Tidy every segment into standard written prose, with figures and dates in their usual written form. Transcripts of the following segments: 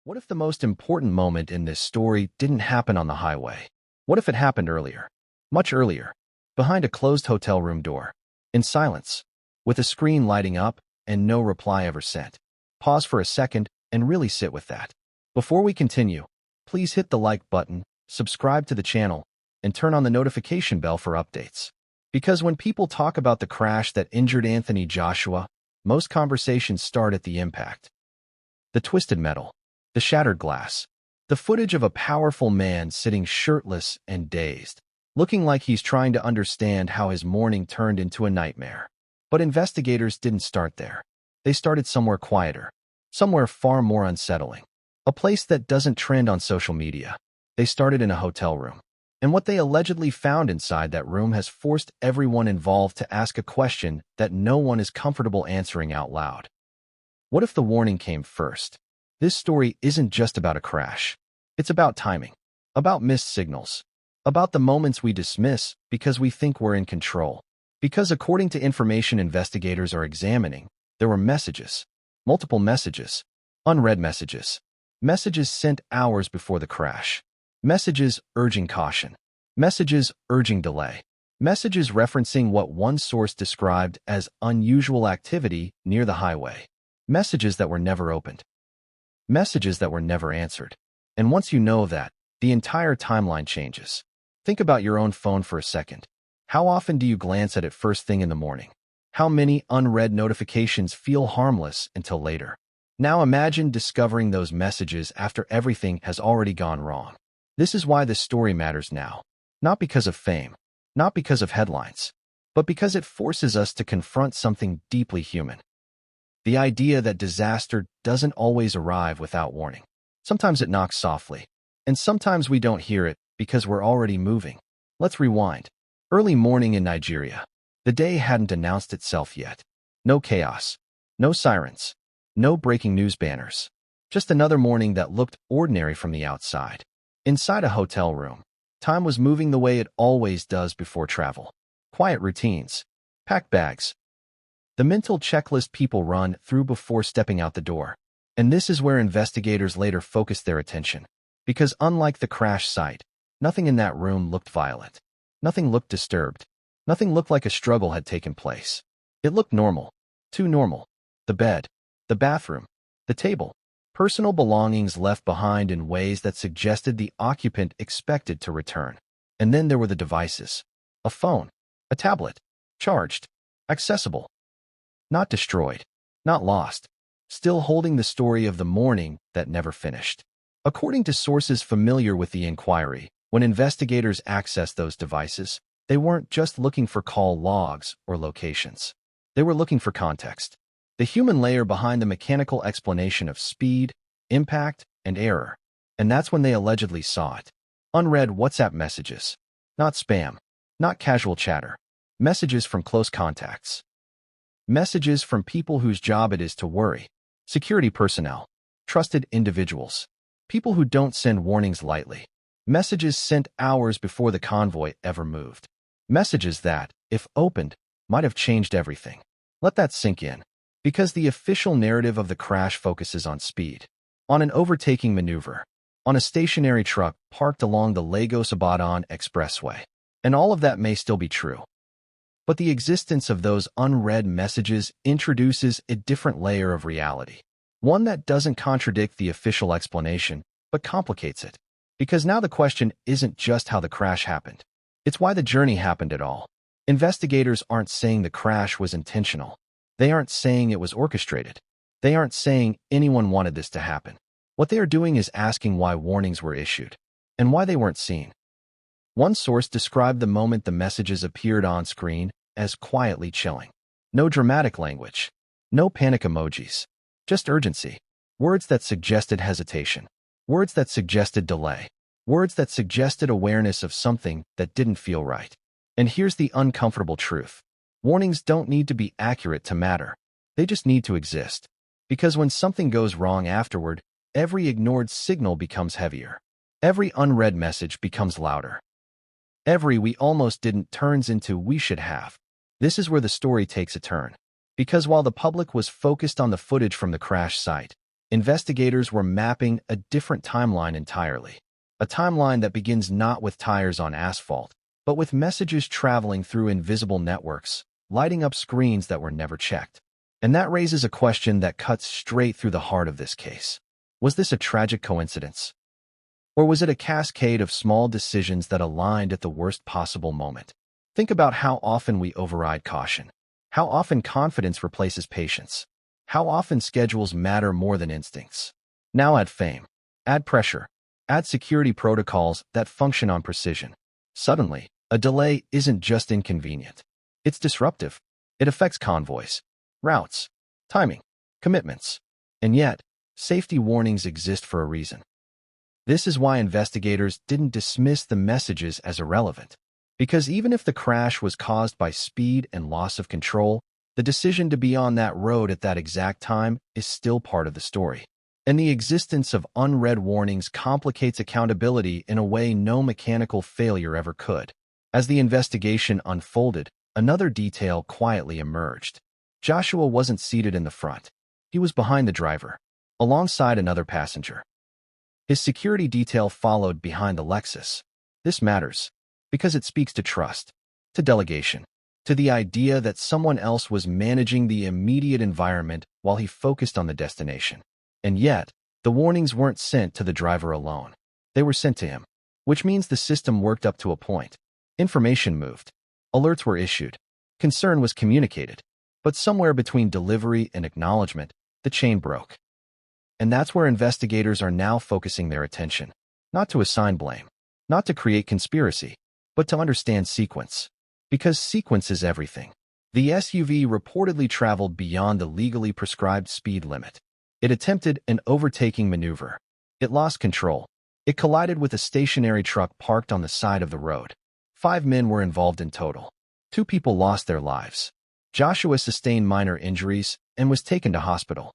What if the most important moment in this story didn't happen on the highway? What if it happened earlier? Much earlier. Behind a closed hotel room door. In silence. With a screen lighting up and no reply ever sent. Pause for a second and really sit with that. Before we continue, please hit the like button, subscribe to the channel, and turn on the notification bell for updates. Because when people talk about the crash that injured Anthony Joshua, most conversations start at the impact. The twisted metal. The shattered glass. The footage of a powerful man sitting shirtless and dazed, looking like he's trying to understand how his morning turned into a nightmare. But investigators didn't start there. They started somewhere quieter, somewhere far more unsettling. A place that doesn't trend on social media. They started in a hotel room. And what they allegedly found inside that room has forced everyone involved to ask a question that no one is comfortable answering out loud. What if the warning came first? This story isn't just about a crash. It's about timing, about missed signals, about the moments we dismiss because we think we're in control. Because according to information investigators are examining, there were messages, multiple messages, unread messages, messages sent hours before the crash, messages urging caution, messages urging delay, messages referencing what one source described as unusual activity near the highway, messages that were never opened. Messages that were never answered. And once you know that, the entire timeline changes. Think about your own phone for a second. How often do you glance at it first thing in the morning? How many unread notifications feel harmless until later? Now imagine discovering those messages after everything has already gone wrong. This is why this story matters now. Not because of fame, not because of headlines, but because it forces us to confront something deeply human. The idea that disaster doesn't always arrive without warning. Sometimes it knocks softly, and sometimes we don't hear it because we're already moving. Let's rewind. Early morning in Nigeria. The day hadn't announced itself yet. No chaos, no sirens, no breaking news banners. Just another morning that looked ordinary from the outside. Inside a hotel room, time was moving the way it always does before travel. Quiet routines, packed bags, the mental checklist people run through before stepping out the door. And this is where investigators later focused their attention. Because unlike the crash site, nothing in that room looked violent. Nothing looked disturbed. Nothing looked like a struggle had taken place. It looked normal. Too normal. The bed, the bathroom, the table. Personal belongings left behind in ways that suggested the occupant expected to return. And then there were the devices. A phone, a tablet, charged, accessible. Not destroyed, not lost, still holding the story of the morning that never finished. According to sources familiar with the inquiry, when investigators accessed those devices, they weren't just looking for call logs or locations. They were looking for context. The human layer behind the mechanical explanation of speed, impact, and error. And that's when they allegedly saw it. Unread WhatsApp messages. Not spam. Not casual chatter. Messages from close contacts. Messages from people whose job it is to worry. Security personnel. Trusted individuals. People who don't send warnings lightly. Messages sent hours before the convoy ever moved. Messages that, if opened, might have changed everything. Let that sink in. Because the official narrative of the crash focuses on speed. On an overtaking maneuver. On a stationary truck parked along the Lagos-Ibadan expressway. And all of that may still be true. But the existence of those unread messages introduces a different layer of reality. One that doesn't contradict the official explanation, but complicates it. Because now the question isn't just how the crash happened. It's why the journey happened at all. Investigators aren't saying the crash was intentional. They aren't saying it was orchestrated. They aren't saying anyone wanted this to happen. What they are doing is asking why warnings were issued, and why they weren't seen. One source described the moment the messages appeared on screen as quietly chilling. No dramatic language. No panic emojis. Just urgency. Words that suggested hesitation. Words that suggested delay. Words that suggested awareness of something that didn't feel right. And here's the uncomfortable truth. Warnings don't need to be accurate to matter. They just need to exist. Because when something goes wrong afterward, every ignored signal becomes heavier. Every unread message becomes louder. Every "we almost didn't" turns into "we should have." This is where the story takes a turn. Because while the public was focused on the footage from the crash site, investigators were mapping a different timeline entirely. A timeline that begins not with tires on asphalt, but with messages traveling through invisible networks, lighting up screens that were never checked. And that raises a question that cuts straight through the heart of this case. Was this a tragic coincidence? Or was it a cascade of small decisions that aligned at the worst possible moment? Think about how often we override caution. How often confidence replaces patience. How often schedules matter more than instincts. Now add fame. Add pressure. Add security protocols that function on precision. Suddenly, a delay isn't just inconvenient. It's disruptive. It affects convoys, routes, timing, commitments. And yet, safety warnings exist for a reason. This is why investigators didn't dismiss the messages as irrelevant. Because even if the crash was caused by speed and loss of control, the decision to be on that road at that exact time is still part of the story. And the existence of unread warnings complicates accountability in a way no mechanical failure ever could. As the investigation unfolded, another detail quietly emerged. Joshua wasn't seated in the front. He was behind the driver, alongside another passenger. His security detail followed behind the Lexus. This matters, because it speaks to trust, to delegation, to the idea that someone else was managing the immediate environment while he focused on the destination. And yet, the warnings weren't sent to the driver alone. They were sent to him, which means the system worked up to a point. Information moved. Alerts were issued. Concern was communicated. But somewhere between delivery and acknowledgement, the chain broke. And that's where investigators are now focusing their attention. Not to assign blame, not to create conspiracy, but to understand sequence. Because sequence is everything. The SUV reportedly traveled beyond the legally prescribed speed limit. It attempted an overtaking maneuver. It lost control. It collided with a stationary truck parked on the side of the road. 5 men were involved in total. 2 people lost their lives. Joshua sustained minor injuries and was taken to hospital.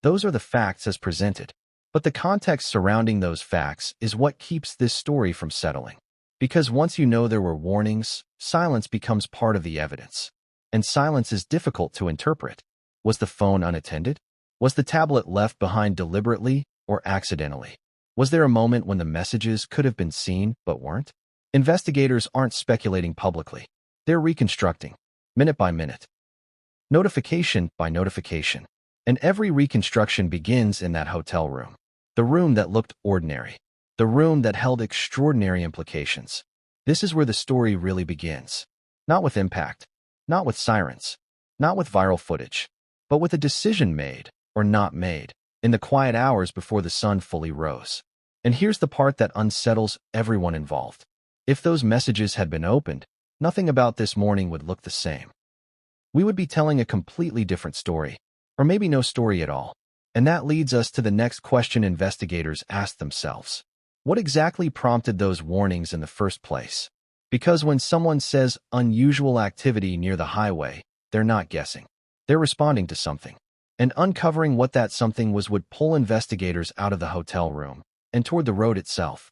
Those are the facts as presented. But the context surrounding those facts is what keeps this story from settling. Because once you know there were warnings, silence becomes part of the evidence. And silence is difficult to interpret. Was the phone unattended? Was the tablet left behind deliberately or accidentally? Was there a moment when the messages could have been seen but weren't? Investigators aren't speculating publicly. They're reconstructing, minute by minute, notification by notification. And every reconstruction begins in that hotel room. The room that looked ordinary. The room that held extraordinary implications. This is where the story really begins. Not with impact, not with sirens, not with viral footage, but with a decision made or not made in the quiet hours before the sun fully rose. And here's the part that unsettles everyone involved. If those messages had been opened, nothing about this morning would look the same. We would be telling a completely different story, or maybe no story at all. And that leads us to the next question investigators asked themselves. What exactly prompted those warnings in the first place? Because when someone says unusual activity near the highway, they're not guessing. They're responding to something. And uncovering what that something was would pull investigators out of the hotel room and toward the road itself.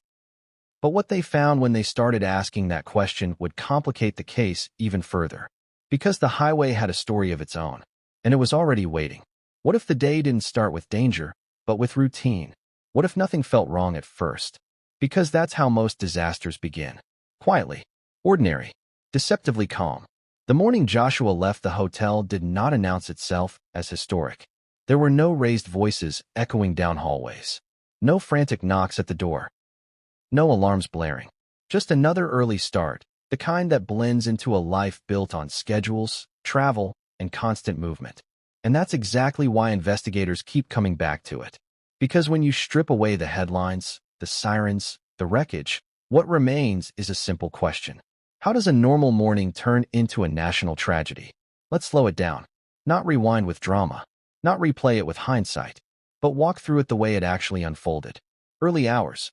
But what they found when they started asking that question would complicate the case even further. Because the highway had a story of its own, and it was already waiting. What if the day didn't start with danger, but with routine? What if nothing felt wrong at first? Because that's how most disasters begin. Quietly, ordinary, deceptively calm. The morning Joshua left the hotel did not announce itself as historic. There were no raised voices echoing down hallways. No frantic knocks at the door. No alarms blaring. Just another early start, the kind that blends into a life built on schedules, travel, and constant movement. And that's exactly why investigators keep coming back to it. Because when you strip away the headlines, the sirens, the wreckage, what remains is a simple question. How does a normal morning turn into a national tragedy? Let's slow it down. Not rewind with drama. Not replay it with hindsight. But walk through it the way it actually unfolded. Early hours.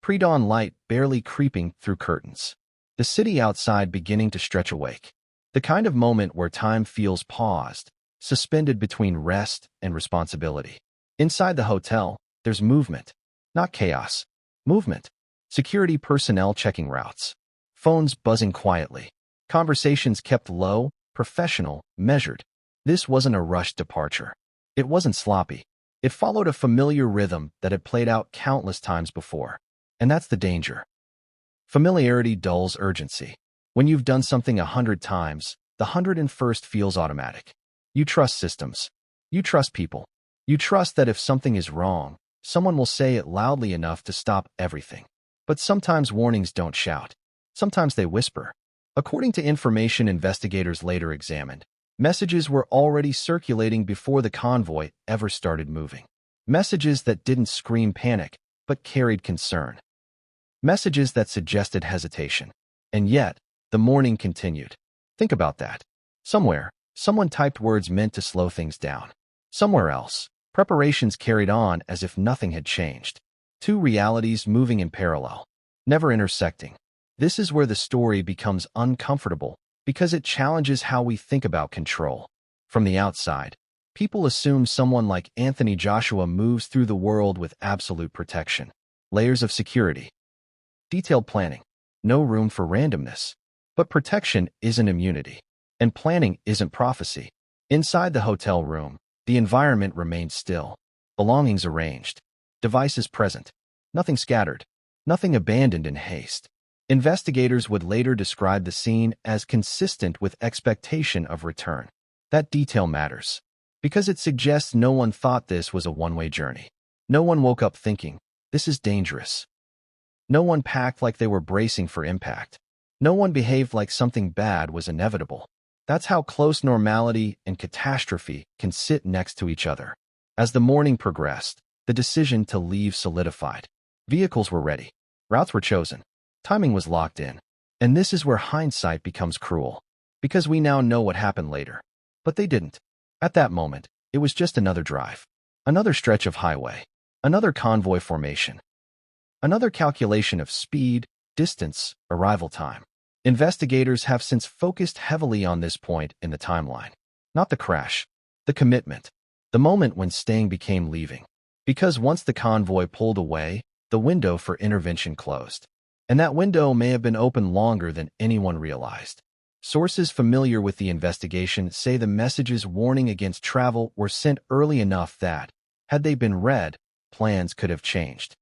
Pre-dawn light barely creeping through curtains. The city outside beginning to stretch awake. The kind of moment where time feels paused, suspended between rest and responsibility. Inside the hotel, there's movement. Not chaos. Movement. Security personnel checking routes. Phones buzzing quietly. Conversations kept low, professional, measured. This wasn't a rushed departure. It wasn't sloppy. It followed a familiar rhythm that had played out countless times before. And that's the danger. Familiarity dulls urgency. When you've done something 100 times, the 101st feels automatic. You trust systems. You trust people. You trust that if something is wrong, someone will say it loudly enough to stop everything. But sometimes warnings don't shout. Sometimes they whisper. According to information investigators later examined, messages were already circulating before the convoy ever started moving. Messages that didn't scream panic, but carried concern. Messages that suggested hesitation. And yet, the mourning continued. Think about that. Somewhere, someone typed words meant to slow things down. Somewhere else, preparations carried on as if nothing had changed. Two realities moving in parallel, never intersecting. This is where the story becomes uncomfortable because it challenges how we think about control. From the outside, people assume someone like Anthony Joshua moves through the world with absolute protection. Layers of security. Detailed planning. No room for randomness. But protection isn't immunity. And planning isn't prophecy. Inside the hotel room, the environment remained still. Belongings arranged. Devices present. Nothing scattered. Nothing abandoned in haste. Investigators would later describe the scene as consistent with expectation of return. That detail matters, because it suggests no one thought this was a one-way journey. No one woke up thinking, this is dangerous. No one packed like they were bracing for impact. No one behaved like something bad was inevitable. That's how close normality and catastrophe can sit next to each other. As the morning progressed, the decision to leave solidified. Vehicles were ready. Routes were chosen. Timing was locked in. And this is where hindsight becomes cruel. Because we now know what happened later. But they didn't. At that moment, it was just another drive. Another stretch of highway. Another convoy formation. Another calculation of speed, distance, arrival time. Investigators have since focused heavily on this point in the timeline. Not the crash. The commitment. The moment when staying became leaving. Because once the convoy pulled away, the window for intervention closed. And that window may have been open longer than anyone realized. Sources familiar with the investigation say the messages warning against travel were sent early enough that, had they been read, plans could have changed.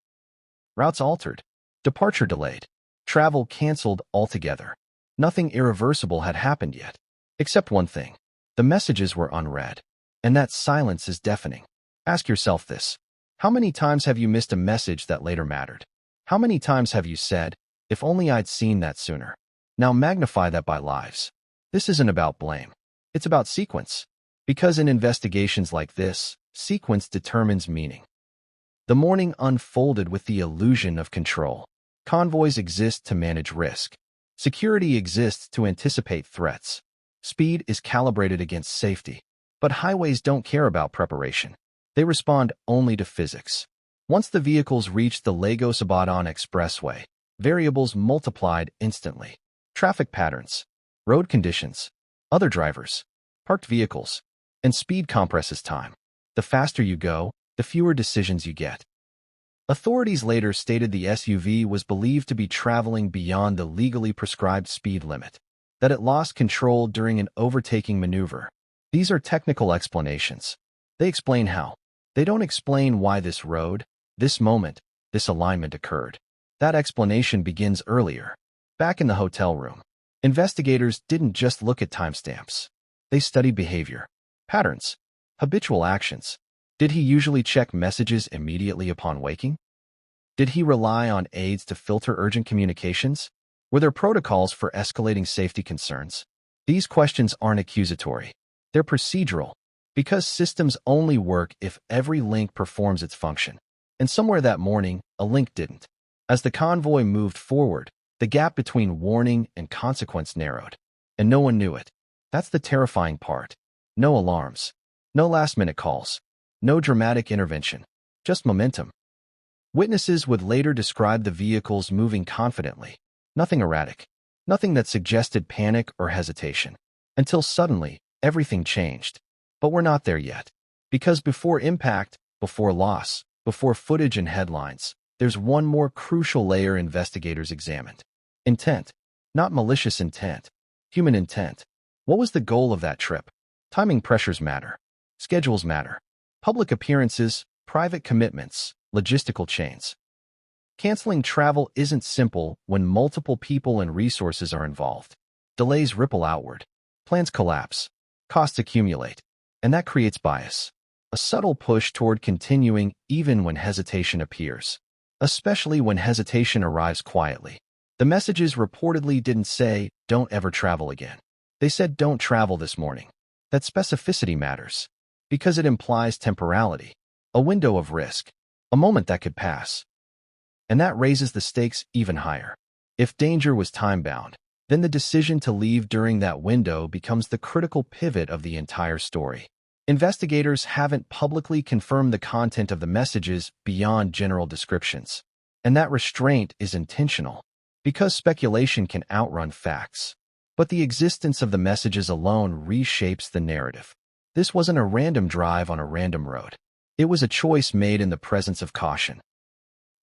Routes altered. Departure delayed. Travel canceled altogether. Nothing irreversible had happened yet. Except one thing. The messages were unread. And that silence is deafening. Ask yourself this. How many times have you missed a message that later mattered? How many times have you said, if only I'd seen that sooner? Now magnify that by lives. This isn't about blame. It's about sequence. Because in investigations like this, sequence determines meaning. The morning unfolded with the illusion of control. Convoys exist to manage risk. Security exists to anticipate threats. Speed is calibrated against safety. But highways don't care about preparation. They respond only to physics. Once the vehicles reached the Lagos-Ibadan Expressway, variables multiplied instantly. Traffic patterns, road conditions, other drivers, parked vehicles, and speed compresses time. The faster you go, the fewer decisions you get. Authorities later stated the SUV was believed to be traveling beyond the legally prescribed speed limit, that it lost control during an overtaking maneuver. These are technical explanations. They explain how. They don't explain why this road, this moment, this alignment occurred. That explanation begins earlier. Back in the hotel room, investigators didn't just look at timestamps. They studied behavior, patterns, habitual actions. Did he usually check messages immediately upon waking? Did he rely on aides to filter urgent communications? Were there protocols for escalating safety concerns? These questions aren't accusatory. They're procedural, because systems only work if every link performs its function. And somewhere that morning, a link didn't. As the convoy moved forward, the gap between warning and consequence narrowed. And no one knew it. That's the terrifying part. No alarms. No last-minute calls. No dramatic intervention. Just momentum. Witnesses would later describe the vehicles moving confidently. Nothing erratic. Nothing that suggested panic or hesitation. Until suddenly, everything changed. But we're not there yet. Because before impact, before loss, before footage and headlines, there's one more crucial layer investigators examined. Intent. Not malicious intent. Human intent. What was the goal of that trip? Timing pressures matter. Schedules matter. Public appearances, private commitments, logistical chains. Canceling travel isn't simple when multiple people and resources are involved. Delays ripple outward. Plans collapse. Costs accumulate. And that creates bias. A subtle push toward continuing even when hesitation appears. Especially when hesitation arrives quietly. The messages reportedly didn't say, "Don't ever travel again." They said, "Don't travel this morning." That specificity matters. Because it implies temporality. A window of risk. A moment that could pass. And that raises the stakes even higher. If danger was time-bound, then the decision to leave during that window becomes the critical pivot of the entire story. Investigators haven't publicly confirmed the content of the messages beyond general descriptions. And that restraint is intentional, because speculation can outrun facts. But the existence of the messages alone reshapes the narrative. This wasn't a random drive on a random road. It was a choice made in the presence of caution.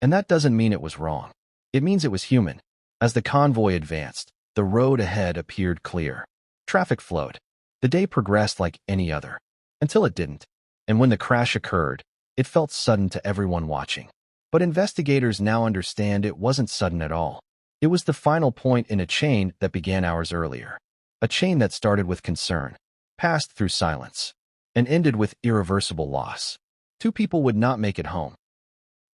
And that doesn't mean it was wrong. It means it was human. As the convoy advanced, the road ahead appeared clear. Traffic flowed. The day progressed like any other. Until it didn't. And when the crash occurred, it felt sudden to everyone watching. But investigators now understand it wasn't sudden at all. It was the final point in a chain that began hours earlier. A chain that started with concern, passed through silence, and ended with irreversible loss. 2 people would not make it home.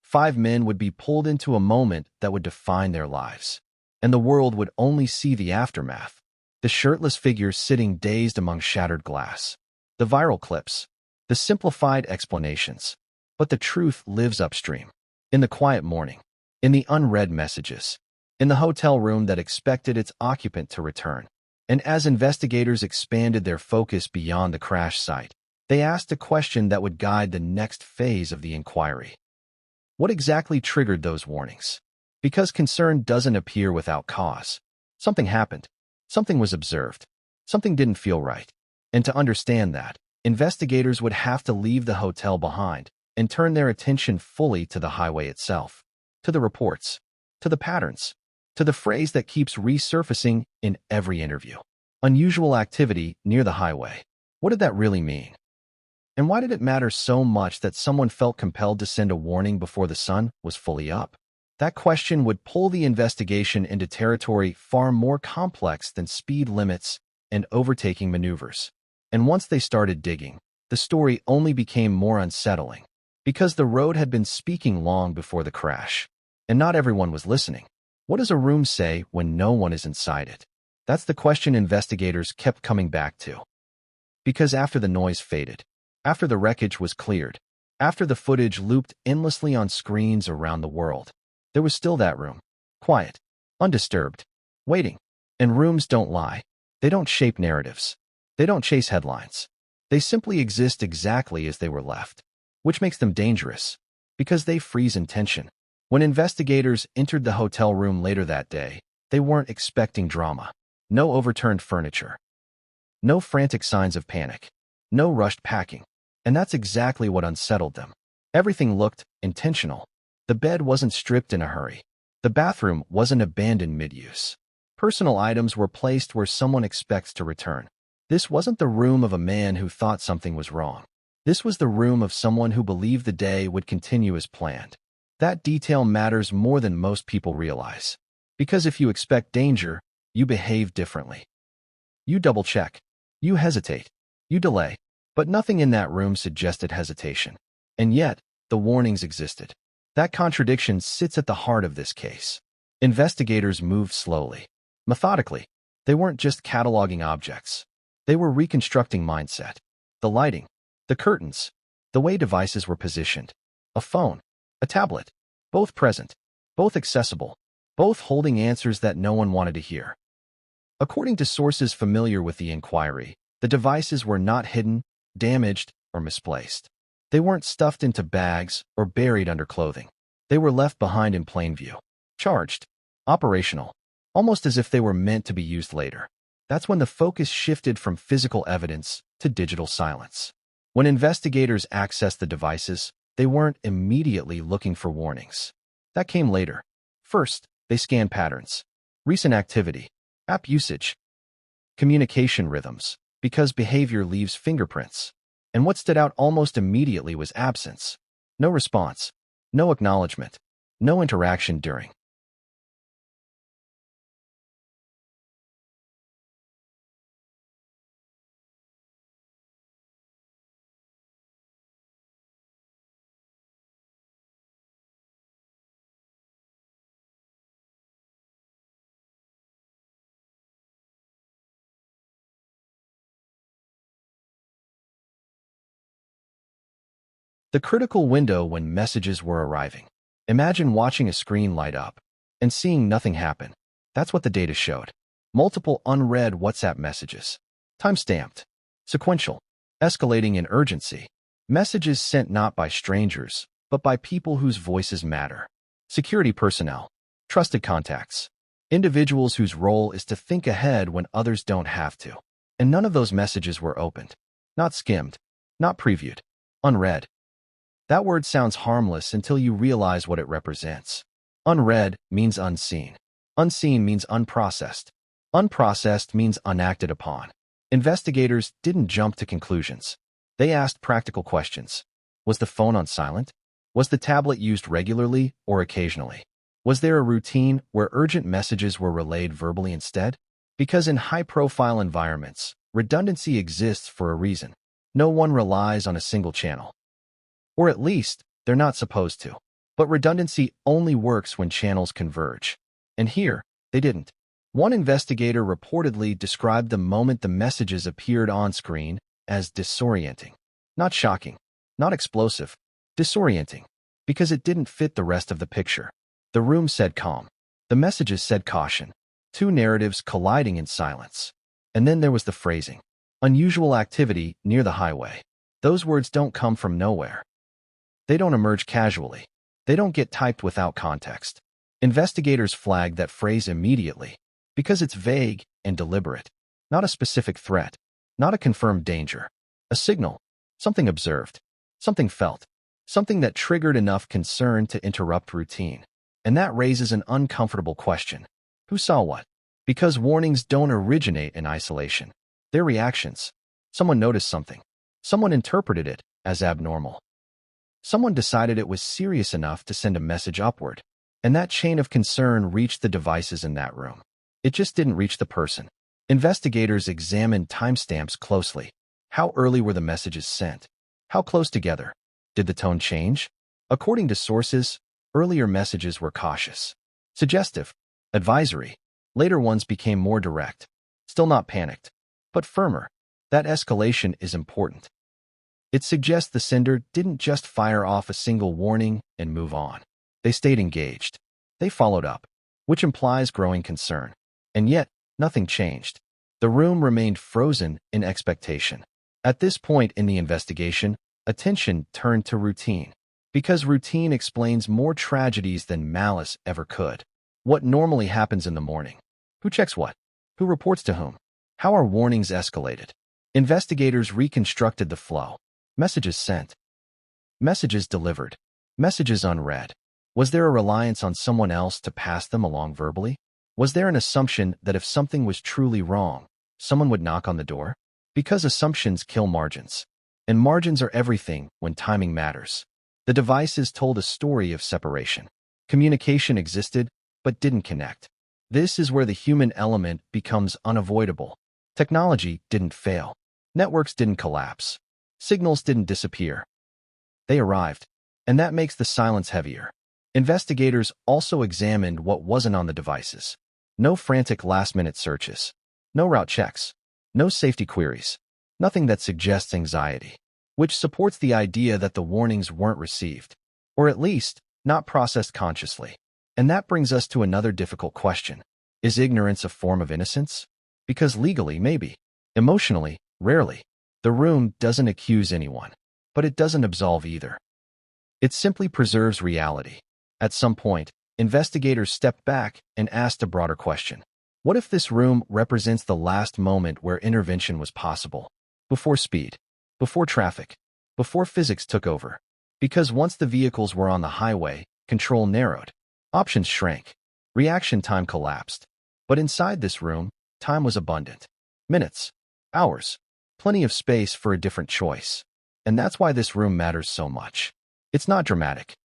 5 men would be pulled into a moment that would define their lives. And the world would only see the aftermath. The shirtless figures sitting dazed among shattered glass. The viral clips. The simplified explanations. But the truth lives upstream. In the quiet morning. In the unread messages. In the hotel room that expected its occupant to return. And as investigators expanded their focus beyond the crash site, they asked a question that would guide the next phase of the inquiry. What exactly triggered those warnings? Because concern doesn't appear without cause. Something happened. Something was observed. Something didn't feel right. And to understand that, investigators would have to leave the hotel behind and turn their attention fully to the highway itself, to the reports, to the patterns, to the phrase that keeps resurfacing in every interview. Unusual activity near the highway. What did that really mean? And why did it matter so much that someone felt compelled to send a warning before the sun was fully up? That question would pull the investigation into territory far more complex than speed limits and overtaking maneuvers. And once they started digging, the story only became more unsettling, because the road had been speaking long before the crash. And not everyone was listening. What does a room say when no one is inside it? That's the question investigators kept coming back to. Because after the noise faded, after the wreckage was cleared, after the footage looped endlessly on screens around the world, there was still that room. Quiet, undisturbed, waiting. And rooms don't lie. They don't shape narratives. They don't chase headlines. They simply exist exactly as they were left, which makes them dangerous, because they freeze intention. When investigators entered the hotel room later that day, they weren't expecting drama. No overturned furniture. No frantic signs of panic. No rushed packing. And that's exactly what unsettled them. Everything looked intentional. The bed wasn't stripped in a hurry. The bathroom wasn't abandoned mid-use. Personal items were placed where someone expects to return. This wasn't the room of a man who thought something was wrong. This was the room of someone who believed the day would continue as planned. That detail matters more than most people realize. Because if you expect danger, you behave differently. You double-check. You hesitate. You delay. But nothing in that room suggested hesitation. And yet, the warnings existed. That contradiction sits at the heart of this case. Investigators moved slowly, methodically. They weren't just cataloging objects. They were reconstructing mindset. The lighting, the curtains, the way devices were positioned. A phone, a tablet, both present, both accessible, both holding answers that no one wanted to hear. According to sources familiar with the inquiry, the devices were not hidden, damaged, or misplaced. They weren't stuffed into bags or buried under clothing. They were left behind in plain view, charged, operational, almost as if they were meant to be used later. That's when the focus shifted from physical evidence to digital silence. When investigators accessed the devices, they weren't immediately looking for warnings. That came later. First, they scanned patterns, recent activity, app usage, communication rhythms, because behavior leaves fingerprints. And what stood out almost immediately was absence. No response, no acknowledgement, no interaction during. The critical window when messages were arriving. Imagine watching a screen light up and seeing nothing happen. That's what the data showed. Multiple unread WhatsApp messages. Time-stamped. Sequential. Escalating in urgency. Messages sent not by strangers, but by people whose voices matter. Security personnel. Trusted contacts. Individuals whose role is to think ahead when others don't have to. And none of those messages were opened. Not skimmed. Not previewed. Unread. That word sounds harmless until you realize what it represents. Unread means unseen. Unseen means unprocessed. Unprocessed means unacted upon. Investigators didn't jump to conclusions. They asked practical questions. Was the phone on silent? Was the tablet used regularly or occasionally? Was there a routine where urgent messages were relayed verbally instead? Because in high-profile environments, redundancy exists for a reason. No one relies on a single channel. Or at least, they're not supposed to. But redundancy only works when channels converge. And here, they didn't. One investigator reportedly described the moment the messages appeared on screen as disorienting. Not shocking, not explosive, disorienting, because it didn't fit the rest of the picture. The room said calm. The messages said caution. Two narratives colliding in silence. And then there was the phrasing. Unusual activity near the highway. Those words don't come from nowhere. They don't emerge casually. They don't get typed without context. Investigators flagged that phrase immediately because it's vague and deliberate. Not a specific threat, not a confirmed danger. A signal, something observed, something felt, something that triggered enough concern to interrupt routine. And that raises an uncomfortable question. Who saw what? Because warnings don't originate in isolation. They're reactions. Someone noticed something. Someone interpreted it as abnormal. Someone decided it was serious enough to send a message upward, and that chain of concern reached the devices in that room. It just didn't reach the person. Investigators examined timestamps closely. How early were the messages sent? How close together? Did the tone change? According to sources, earlier messages were cautious, suggestive, advisory. Later ones became more direct. Still not panicked, but firmer. That escalation is important. It suggests the sender didn't just fire off a single warning and move on. They stayed engaged. They followed up, which implies growing concern. And yet, nothing changed. The room remained frozen in expectation. At this point in the investigation, attention turned to routine. Because routine explains more tragedies than malice ever could. What normally happens in the morning? Who checks what? Who reports to whom? How are warnings escalated? Investigators reconstructed the flow. Messages sent. Messages delivered. Messages unread. Was there a reliance on someone else to pass them along verbally? Was there an assumption that if something was truly wrong, someone would knock on the door? Because assumptions kill margins. And margins are everything when timing matters. The devices told a story of separation. Communication existed, but didn't connect. This is where the human element becomes unavoidable. Technology didn't fail. Networks didn't collapse. Signals didn't disappear. They arrived, and that makes the silence heavier. Investigators also examined what wasn't on the devices. No frantic last-minute searches. No route checks. No safety queries. Nothing that suggests anxiety, which supports the idea that the warnings weren't received, or at least not processed consciously. And that brings us to another difficult question. Is ignorance a form of innocence? Because legally, maybe. Emotionally, rarely. The room doesn't accuse anyone, but it doesn't absolve either. It simply preserves reality. At some point, investigators stepped back and asked a broader question. What if this room represents the last moment where intervention was possible? Before speed, before traffic, before physics took over. Because once the vehicles were on the highway, control narrowed. Options shrank. Reaction time collapsed. But inside this room, time was abundant. Minutes. Hours. Plenty of space for a different choice. And that's why this room matters so much. It's not dramatic.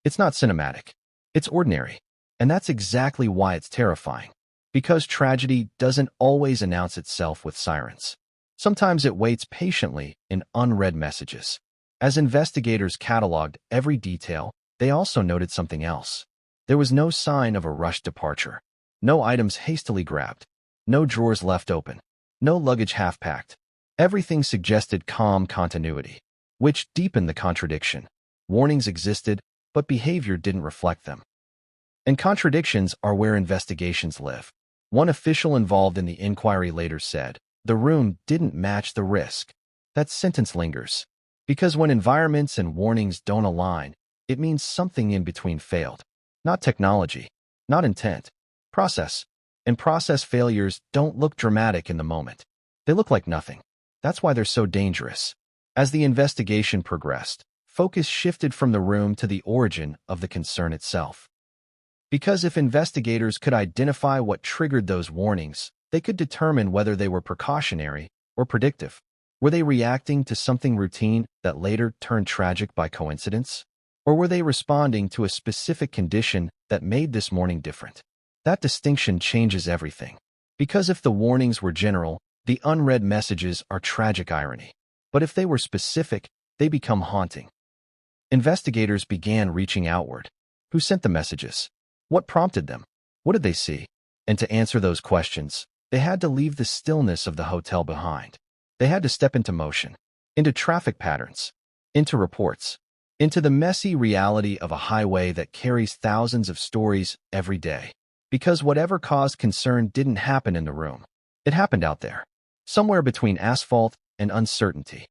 It's not cinematic. It's ordinary. And that's exactly why it's terrifying. Because tragedy doesn't always announce itself with sirens. Sometimes it waits patiently in unread messages. As investigators cataloged every detail, they also noted something else. There was no sign of a rushed departure. No items hastily grabbed. No drawers left open. No luggage half-packed. Everything suggested calm continuity, which deepened the contradiction. Warnings existed, but behavior didn't reflect them. And contradictions are where investigations live. One official involved in the inquiry later said, "The room didn't match the risk." That sentence lingers. Because when environments and warnings don't align, it means something in between failed. Not technology, not intent, process. And process failures don't look dramatic in the moment. They look like nothing. That's why they're so dangerous. As the investigation progressed, focus shifted from the room to the origin of the concern itself. Because if investigators could identify what triggered those warnings, they could determine whether they were precautionary or predictive. Were they reacting to something routine that later turned tragic by coincidence? Or were they responding to a specific condition that made this morning different? That distinction changes everything. Because if the warnings were general, the unread messages are tragic irony. But if they were specific, they become haunting. Investigators began reaching outward. Who sent the messages? What prompted them? What did they see? And to answer those questions, they had to leave the stillness of the hotel behind. They had to step into motion, into traffic patterns, into reports, into the messy reality of a highway that carries thousands of stories every day. Because whatever caused concern didn't happen in the room. It happened out there, somewhere between asphalt and uncertainty.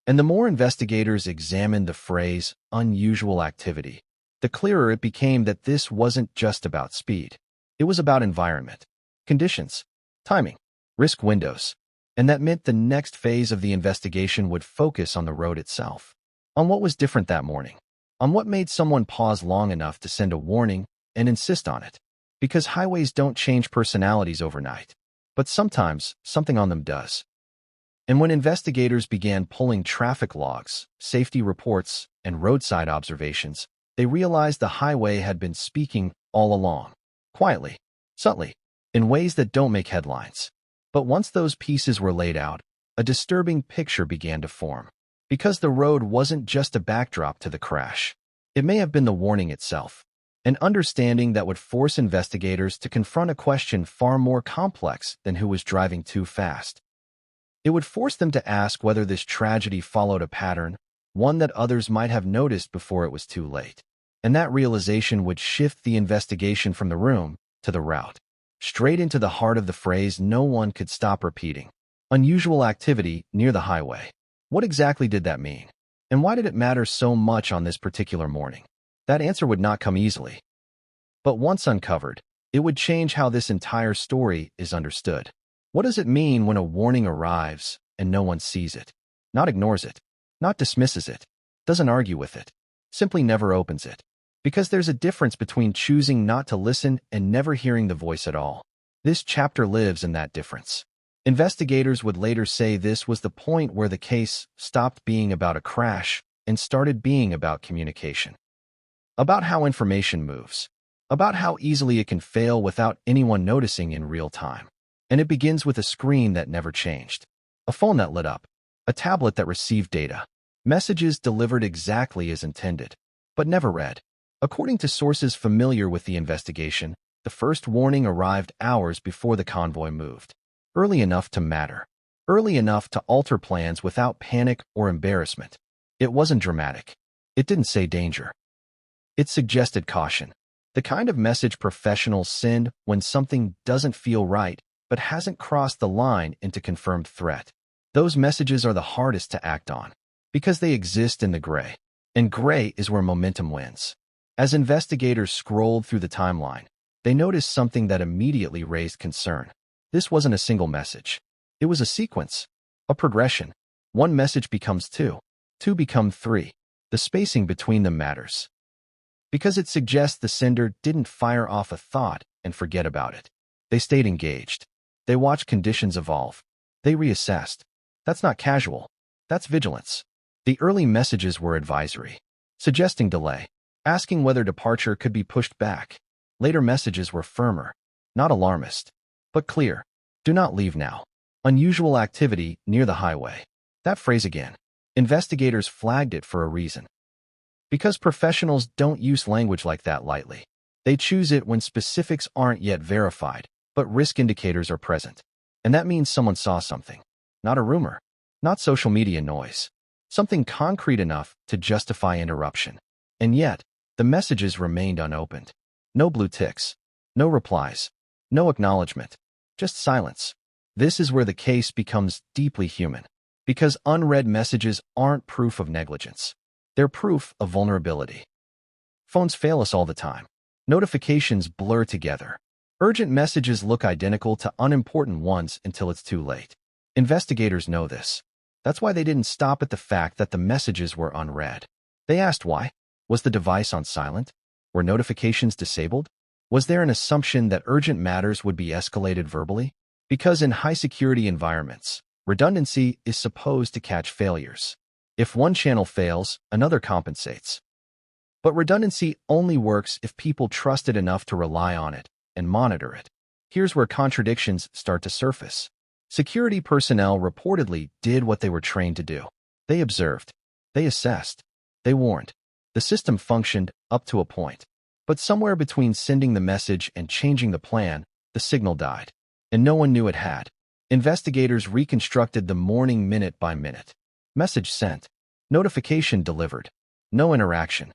And the more investigators examined the phrase, unusual activity, the clearer it became that this wasn't just about speed. It was about environment, conditions, timing, risk windows. And that meant the next phase of the investigation would focus on the road itself. On what was different that morning. On what made someone pause long enough to send a warning and insist on it. Because highways don't change personalities overnight. But sometimes, something on them does. And when investigators began pulling traffic logs, safety reports, and roadside observations, they realized the highway had been speaking all along. Quietly, subtly, in ways that don't make headlines. But once those pieces were laid out, a disturbing picture began to form. Because the road wasn't just a backdrop to the crash. It may have been the warning itself. An understanding that would force investigators to confront a question far more complex than who was driving too fast. It would force them to ask whether this tragedy followed a pattern, one that others might have noticed before it was too late. And that realization would shift the investigation from the room to the route, straight into the heart of the phrase no one could stop repeating. Unusual activity near the highway. What exactly did that mean? And why did it matter so much on this particular morning? That answer would not come easily. But once uncovered, it would change how this entire story is understood. What does it mean when a warning arrives and no one sees it? Not ignores it, not dismisses it, doesn't argue with it, simply never opens it. Because there's a difference between choosing not to listen and never hearing the voice at all. This chapter lives in that difference. Investigators would later say this was the point where the case stopped being about a crash and started being about communication. About how information moves. About how easily it can fail without anyone noticing in real time. And it begins with a screen that never changed. A phone that lit up. A tablet that received data. Messages delivered exactly as intended, but never read. According to sources familiar with the investigation, the first warning arrived hours before the convoy moved. Early enough to matter. Early enough to alter plans without panic or embarrassment. It wasn't dramatic. It didn't say danger. It suggested caution. The kind of message professionals send when something doesn't feel right but hasn't crossed the line into confirmed threat. Those messages are the hardest to act on because they exist in the gray. And gray is where momentum wins. As investigators scrolled through the timeline, they noticed something that immediately raised concern. This wasn't a single message. It was a sequence, a progression. One message becomes two. Two become three. The spacing between them matters. Because it suggests the sender didn't fire off a thought and forget about it. They stayed engaged. They watched conditions evolve. They reassessed. That's not casual. That's vigilance. The early messages were advisory, suggesting delay, asking whether departure could be pushed back. Later messages were firmer, not alarmist, but clear. Do not leave now. Unusual activity near the highway. That phrase again. Investigators flagged it for a reason. Because professionals don't use language like that lightly. They choose it when specifics aren't yet verified, but risk indicators are present. And that means someone saw something. Not a rumor, not social media noise. Something concrete enough to justify interruption. And yet, the messages remained unopened. No blue ticks, no replies, no acknowledgement, just silence. This is where the case becomes deeply human, because unread messages aren't proof of negligence. They're proof of vulnerability. Phones fail us all the time. Notifications blur together. Urgent messages look identical to unimportant ones until it's too late. Investigators know this. That's why they didn't stop at the fact that the messages were unread. They asked why. Was the device on silent? Were notifications disabled? Was there an assumption that urgent matters would be escalated verbally? Because in high-security environments, redundancy is supposed to catch failures. If one channel fails, another compensates. But redundancy only works if people trust it enough to rely on it and monitor it. Here's where contradictions start to surface. Security personnel reportedly did what they were trained to do. They observed. They assessed. They warned. The system functioned up to a point. But somewhere between sending the message and changing the plan, the signal died. And no one knew it had. Investigators reconstructed the morning minute by minute. Message sent. Notification delivered. No interaction.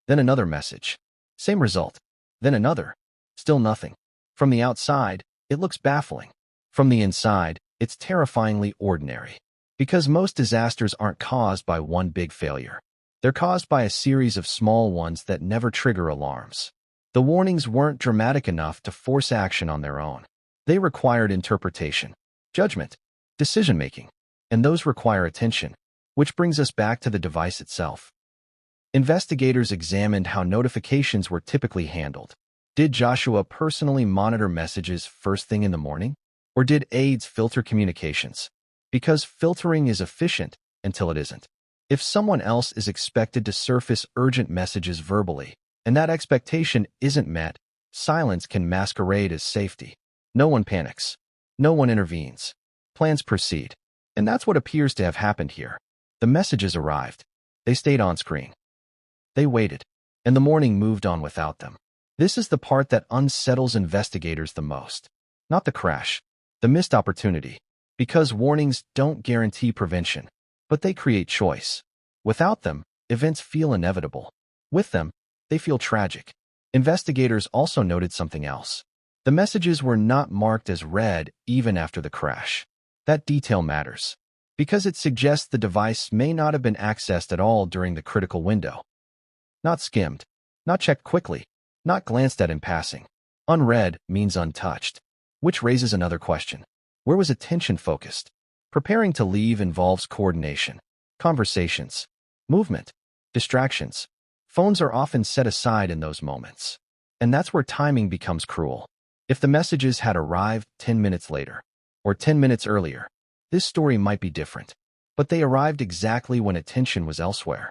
Then another message. Same result. Then another. Still nothing. From the outside, it looks baffling. From the inside, it's terrifyingly ordinary. Because most disasters aren't caused by one big failure. They're caused by a series of small ones that never trigger alarms. The warnings weren't dramatic enough to force action on their own. They required interpretation, judgment, decision-making, and those require attention, which brings us back to the device itself. Investigators examined how notifications were typically handled. Did Joshua personally monitor messages first thing in the morning? Or did aides filter communications? Because filtering is efficient until it isn't. If someone else is expected to surface urgent messages verbally, and that expectation isn't met, silence can masquerade as safety. No one panics. No one intervenes. Plans proceed. And that's what appears to have happened here. The messages arrived. They stayed on screen. They waited. And the morning moved on without them. This is the part that unsettles investigators the most. Not the crash. The missed opportunity. Because warnings don't guarantee prevention, but they create choice. Without them, events feel inevitable. With them, they feel tragic. Investigators also noted something else. The messages were not marked as read even after the crash. That detail matters, because it suggests the device may not have been accessed at all during the critical window. Not skimmed, not checked quickly, not glanced at in passing. Unread means untouched, which raises another question. Where was attention focused? Preparing to leave involves coordination, conversations, movement, distractions. Phones are often set aside in those moments. And that's where timing becomes cruel. If the messages had arrived 10 minutes later, or 10 minutes earlier, this story might be different. But they arrived exactly when attention was elsewhere.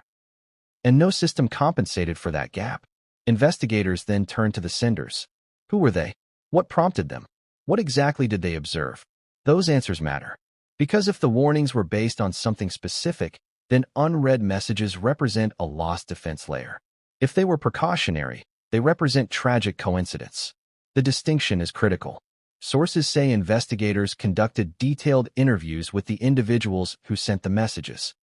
And no system compensated for that gap. Investigators then turned to the senders. Who were they? What prompted them? What exactly did they observe? Those answers matter. Because if the warnings were based on something specific, then unread messages represent a lost defense layer. If they were precautionary, they represent tragic coincidence. The distinction is critical. Sources say investigators conducted detailed interviews with the individuals who sent the messages.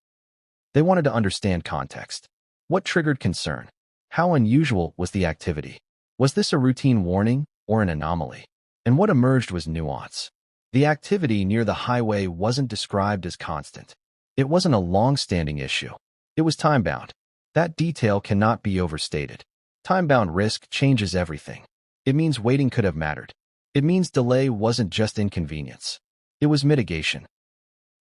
They wanted to understand context. What triggered concern? How unusual was the activity? Was this a routine warning or an anomaly? And what emerged was nuance. The activity near the highway wasn't described as constant. It wasn't a long-standing issue. It was time-bound. That detail cannot be overstated. Time-bound risk changes everything. It means waiting could have mattered. It means delay wasn't just inconvenience. It was mitigation.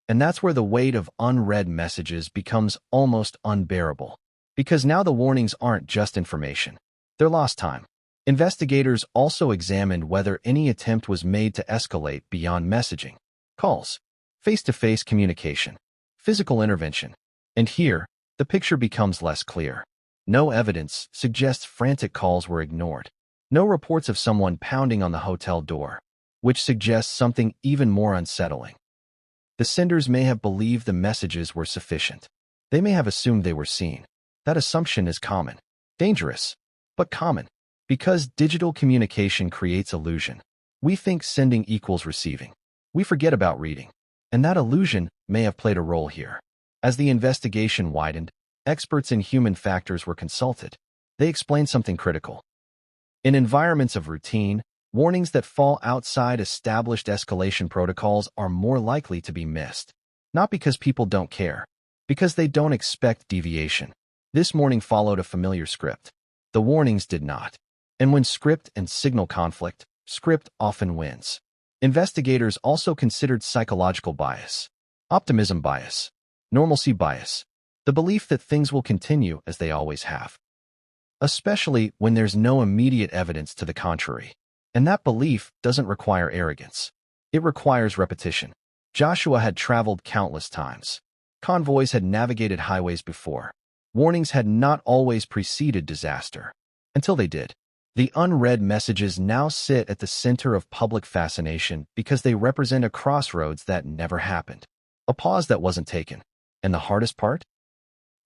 And that's where the weight of unread messages becomes almost unbearable. Because now the warnings aren't just information. They're lost time. Investigators also examined whether any attempt was made to escalate beyond messaging, calls, face-to-face communication, physical intervention. And here, the picture becomes less clear. No evidence suggests frantic calls were ignored. No reports of someone pounding on the hotel door, which suggests something even more unsettling. The senders may have believed the messages were sufficient. They may have assumed they were seen. That assumption is common. Dangerous, but common. Because digital communication creates illusion. We think sending equals receiving. We forget about reading. And that illusion may have played a role here. As the investigation widened, experts in human factors were consulted. They explained something critical. In environments of routine, warnings that fall outside established escalation protocols are more likely to be missed. Not because people don't care, because they don't expect deviation. This morning followed a familiar script. The warnings did not. And when script and signal conflict, script often wins. Investigators also considered psychological bias, optimism bias, normalcy bias, the belief that things will continue as they always have. Especially when there's no immediate evidence to the contrary. And that belief doesn't require arrogance. It requires repetition. Joshua had traveled countless times. Convoys had navigated highways before. Warnings had not always preceded disaster. Until they did. The unread messages now sit at the center of public fascination because they represent a crossroads that never happened. A pause that wasn't taken. And the hardest part?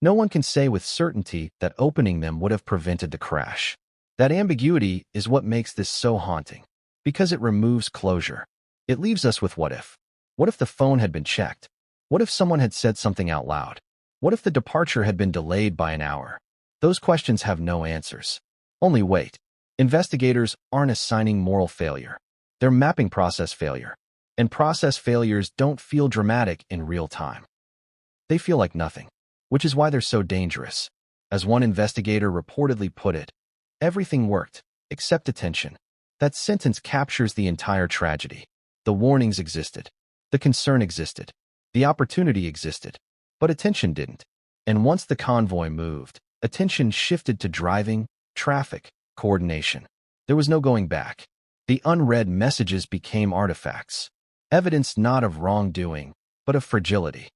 No one can say with certainty that opening them would have prevented the crash. That ambiguity is what makes this so haunting. Because it removes closure. It leaves us with what if. What if the phone had been checked? What if someone had said something out loud? What if the departure had been delayed by an hour? Those questions have no answers. Only wait. Investigators aren't assigning moral failure. They're mapping process failure. And process failures don't feel dramatic in real time. They feel like nothing, which is why they're so dangerous. As one investigator reportedly put it, everything worked, except attention. That sentence captures the entire tragedy. The warnings existed. The concern existed. The opportunity existed. But attention didn't. And once the convoy moved, attention shifted to driving, traffic, coordination. There was no going back. The unread messages became artifacts. Evidence not of wrongdoing, but of fragility.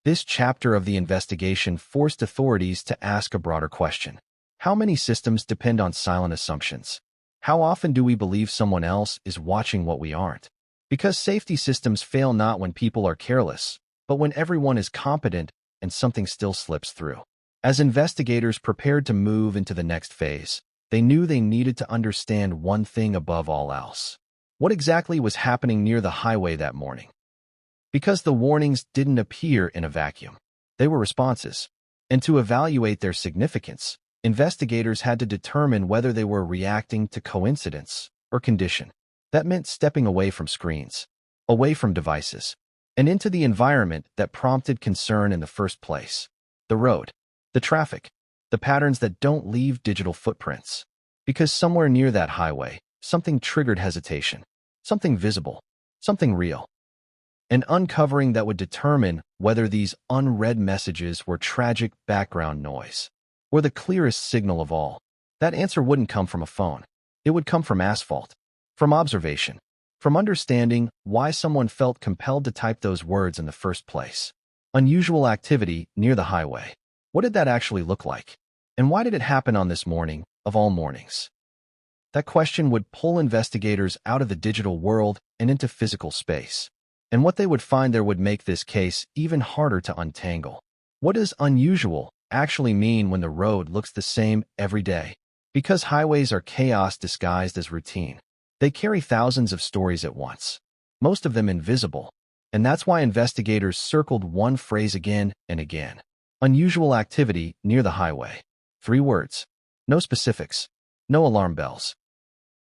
This chapter of the investigation forced authorities to ask a broader question. How many systems depend on silent assumptions? How often do we believe someone else is watching what we aren't? Because safety systems fail not when people are careless, but when everyone is competent and something still slips through. As investigators prepared to move into the next phase, they knew they needed to understand one thing above all else. What exactly was happening near the highway that morning? Because the warnings didn't appear in a vacuum. They were responses. And to evaluate their significance, investigators had to determine whether they were reacting to coincidence or condition. That meant stepping away from screens, away from devices, and into the environment that prompted concern in the first place. The road, the traffic, the patterns that don't leave digital footprints. Because somewhere near that highway, something triggered hesitation, something visible, something real. An uncovering that would determine whether these unread messages were tragic background noise, or the clearest signal of all. That answer wouldn't come from a phone. It would come from asphalt, from observation, from understanding why someone felt compelled to type those words in the first place. Unusual activity near the highway. What did that actually look like? And why did it happen on this morning, of all mornings? That question would pull investigators out of the digital world and into physical space. And what they would find there would make this case even harder to untangle. What does unusual actually mean when the road looks the same every day? Because highways are chaos disguised as routine. They carry thousands of stories at once, most of them invisible. And that's why investigators circled one phrase again and again. Unusual activity near the highway. 3 words. No specifics. No alarm bells.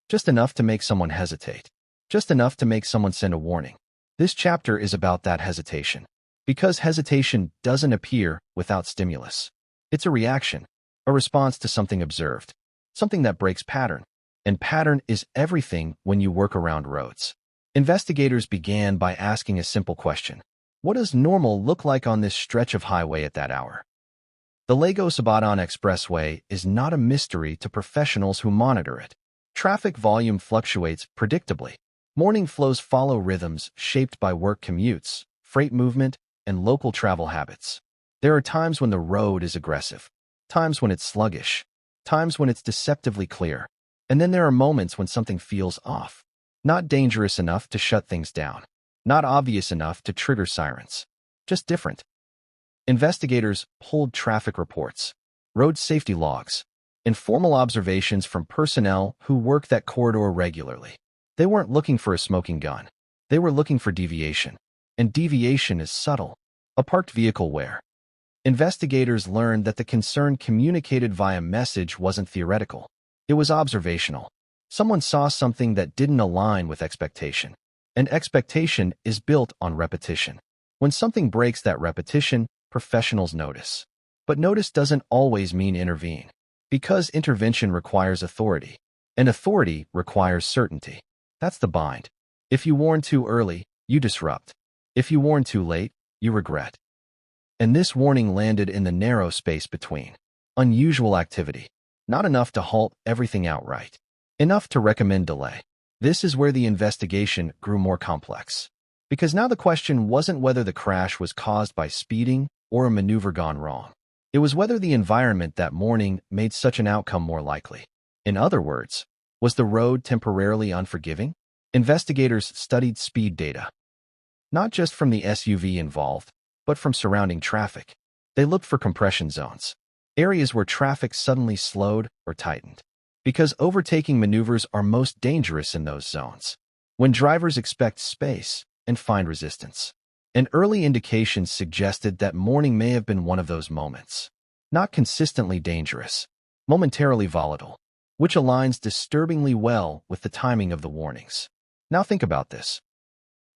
Just enough to make someone hesitate. Just enough to make someone send a warning. This chapter is about that hesitation. Because hesitation doesn't appear without stimulus. It's a reaction, a response to something observed, something that breaks pattern. And pattern is everything when you work around roads. Investigators began by asking a simple question. What does normal look like on this stretch of highway at that hour? The Lagos-Ibadan Expressway is not a mystery to professionals who monitor it. Traffic volume fluctuates predictably. Morning flows follow rhythms shaped by work commutes, freight movement, and local travel habits. There are times when the road is aggressive, times when it's sluggish, times when it's deceptively clear, and then there are moments when something feels off. Not dangerous enough to shut things down, not obvious enough to trigger sirens, just different. Investigators pulled traffic reports, road safety logs, informal observations from personnel who work that corridor regularly. They weren't looking for a smoking gun. They were looking for deviation. And deviation is subtle. A parked vehicle where investigators learned that the concern communicated via message wasn't theoretical. It was observational. Someone saw something that didn't align with expectation. And expectation is built on repetition. When something breaks that repetition, professionals notice. But notice doesn't always mean intervene. Because intervention requires authority. And authority requires certainty. That's the bind. If you warn too early, you disrupt. If you warn too late, you regret. And this warning landed in the narrow space between. Unusual activity. Not enough to halt everything outright. Enough to recommend delay. This is where the investigation grew more complex. Because now the question wasn't whether the crash was caused by speeding or a maneuver gone wrong. It was whether the environment that morning made such an outcome more likely. In other words, was the road temporarily unforgiving? Investigators studied speed data. Not just from the SUV involved, but from surrounding traffic. They looked for compression zones. Areas where traffic suddenly slowed or tightened. Because overtaking maneuvers are most dangerous in those zones. When drivers expect space and find resistance. And early indications suggested that morning may have been one of those moments. Not consistently dangerous, momentarily volatile, which aligns disturbingly well with the timing of the warnings. Now think about this.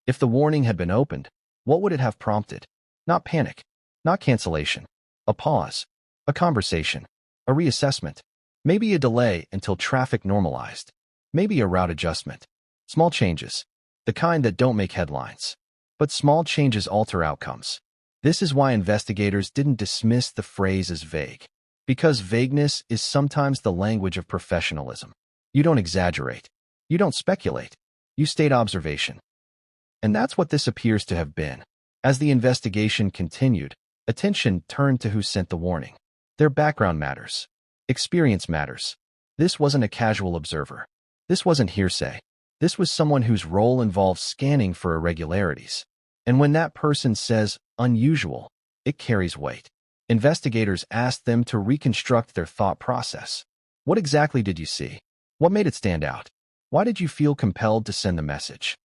If the warning had been opened, what would it have prompted? Not panic, not cancellation, a pause, a conversation, a reassessment, maybe a delay until traffic normalized, maybe a route adjustment. Small changes, the kind that don't make headlines. But small changes alter outcomes. This is why investigators didn't dismiss the phrase as vague. Because vagueness is sometimes the language of professionalism. You don't exaggerate. You don't speculate. You state observation. And that's what this appears to have been. As the investigation continued, attention turned to who sent the warning. Their background matters. Experience matters. This wasn't a casual observer. This wasn't hearsay. This was someone whose role involves scanning for irregularities. And when that person says unusual, it carries weight. Investigators asked them to reconstruct their thought process. What exactly did you see? What made it stand out? Why did you feel compelled to send the message?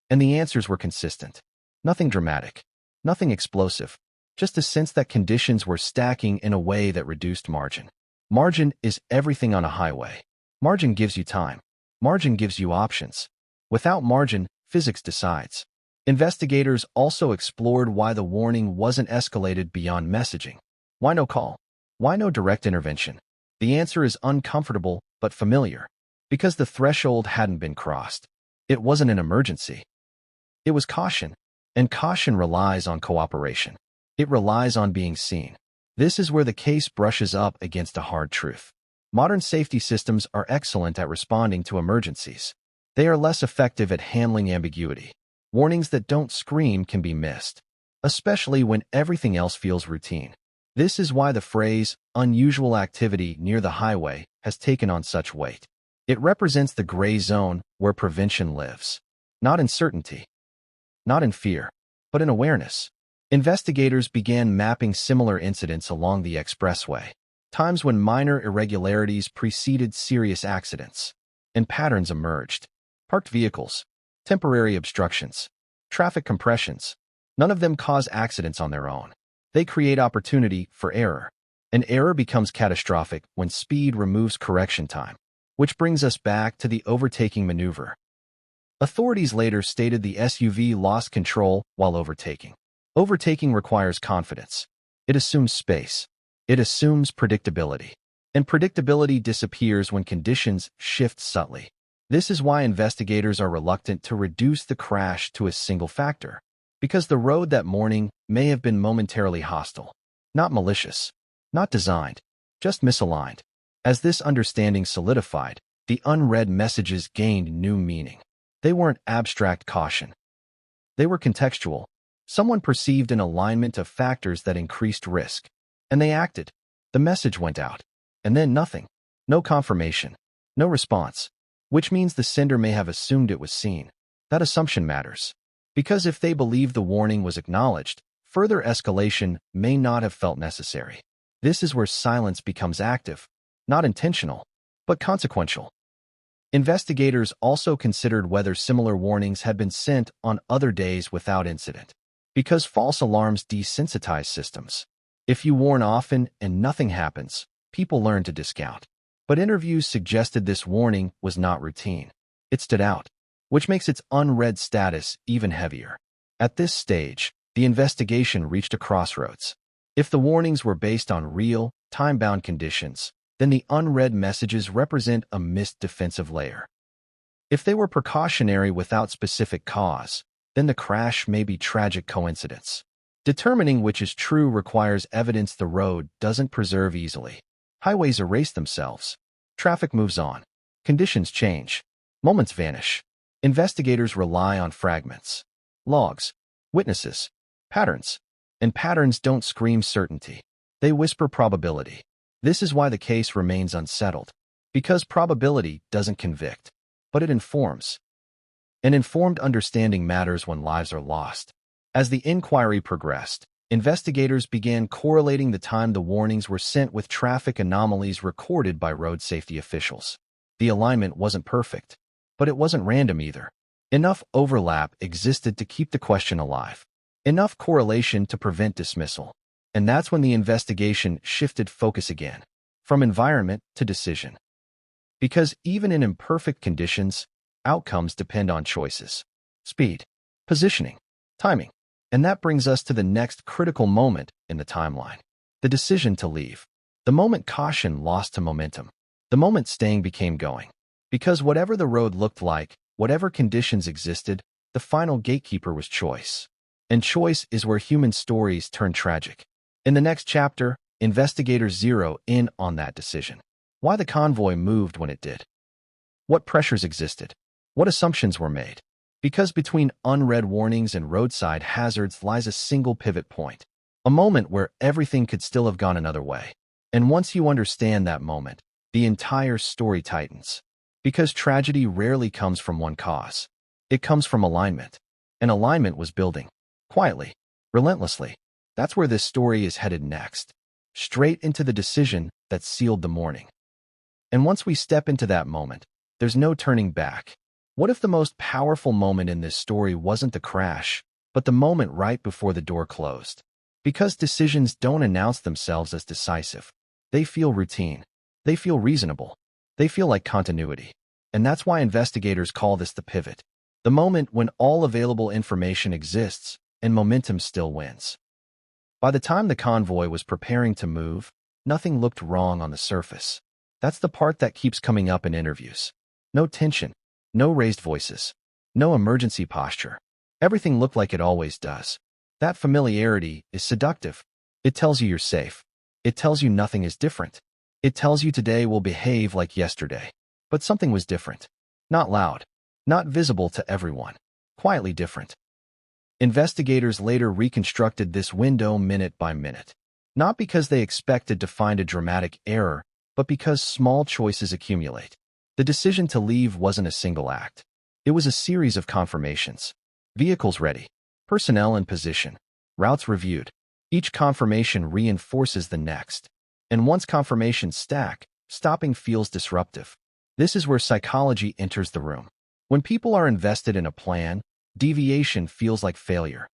And the answers were consistent. Nothing dramatic. Nothing explosive. Just a sense that conditions were stacking in a way that reduced margin. Margin is everything on a highway. Margin gives you time. Margin gives you options. Without margin, physics decides. Investigators also explored why the warning wasn't escalated beyond messaging. Why no call? Why no direct intervention? The answer is uncomfortable but familiar. Because the threshold hadn't been crossed. It wasn't an emergency. It was caution. And caution relies on cooperation. It relies on being seen. This is where the case brushes up against a hard truth. Modern safety systems are excellent at responding to emergencies. They are less effective at handling ambiguity. Warnings that don't scream can be missed, especially when everything else feels routine. This is why the phrase, unusual activity near the highway, has taken on such weight. It represents the gray zone where prevention lives. Not in certainty, not in fear, but in awareness. Investigators began mapping similar incidents along the expressway. Times when minor irregularities preceded serious accidents, and patterns emerged. Parked vehicles, temporary obstructions, traffic compressions. None of them cause accidents on their own. They create opportunity for error. And error becomes catastrophic when speed removes correction time. Which brings us back to the overtaking maneuver. Authorities later stated the SUV lost control while overtaking. Overtaking requires confidence. It assumes space. It assumes predictability. And predictability disappears when conditions shift subtly. This is why investigators are reluctant to reduce the crash to a single factor. Because the road that morning may have been momentarily hostile. Not malicious. Not designed. Just misaligned. As this understanding solidified, the unread messages gained new meaning. They weren't abstract caution. They were contextual. Someone perceived an alignment of factors that increased risk. And they acted. The message went out. And then nothing. No confirmation. No response. Which means the sender may have assumed it was seen. That assumption matters. Because if they believed the warning was acknowledged, further escalation may not have felt necessary. This is where silence becomes active, not intentional, but consequential. Investigators also considered whether similar warnings had been sent on other days without incident. Because false alarms desensitize systems. If you warn often and nothing happens, people learn to discount. But interviews suggested this warning was not routine. It stood out, which makes its unread status even heavier. At this stage, the investigation reached a crossroads. If the warnings were based on real, time-bound conditions, then the unread messages represent a missed defensive layer. If they were precautionary without specific cause, then the crash may be tragic coincidence. Determining which is true requires evidence the road doesn't preserve easily. Highways erase themselves. Traffic moves on. Conditions change. Moments vanish. Investigators rely on fragments, logs, witnesses, patterns. And patterns don't scream certainty. They whisper probability. This is why the case remains unsettled. Because probability doesn't convict, but it informs. An informed understanding matters when lives are lost. As the inquiry progressed, investigators began correlating the time the warnings were sent with traffic anomalies recorded by road safety officials. The alignment wasn't perfect, but it wasn't random either. Enough overlap existed to keep the question alive. Enough correlation to prevent dismissal. And that's when the investigation shifted focus again, from environment to decision. Because even in imperfect conditions, outcomes depend on choices. Speed, positioning, timing. And that brings us to the next critical moment in the timeline. The decision to leave. The moment caution lost to momentum. The moment staying became going. Because whatever the road looked like, whatever conditions existed, the final gatekeeper was choice. And choice is where human stories turn tragic. In the next chapter, investigators zero in on that decision. Why the convoy moved when it did. What pressures existed. What assumptions were made. Because between unread warnings and roadside hazards lies a single pivot point. A moment where everything could still have gone another way. And once you understand that moment, the entire story tightens. Because tragedy rarely comes from one cause. It comes from alignment. And alignment was building. Quietly. Relentlessly. That's where this story is headed next. Straight into the decision that sealed the morning. And once we step into that moment, there's no turning back. What if the most powerful moment in this story wasn't the crash, but the moment right before the door closed? Because decisions don't announce themselves as decisive. They feel routine. They feel reasonable. They feel like continuity. And that's why investigators call this the pivot. The moment when all available information exists and momentum still wins. By the time the convoy was preparing to move, nothing looked wrong on the surface. That's the part that keeps coming up in interviews. No tension. No raised voices. No emergency posture. Everything looked like it always does. That familiarity is seductive. It tells you you're safe. It tells you nothing is different. It tells you today will behave like yesterday. But something was different. Not loud. Not visible to everyone. Quietly different. Investigators later reconstructed this window minute by minute. Not because they expected to find a dramatic error, but because small choices accumulate. The decision to leave wasn't a single act. It was a series of confirmations. Vehicles ready. Personnel in position. Routes reviewed. Each confirmation reinforces the next. And once confirmations stack, stopping feels disruptive. This is where psychology enters the room. When people are invested in a plan, deviation feels like failure.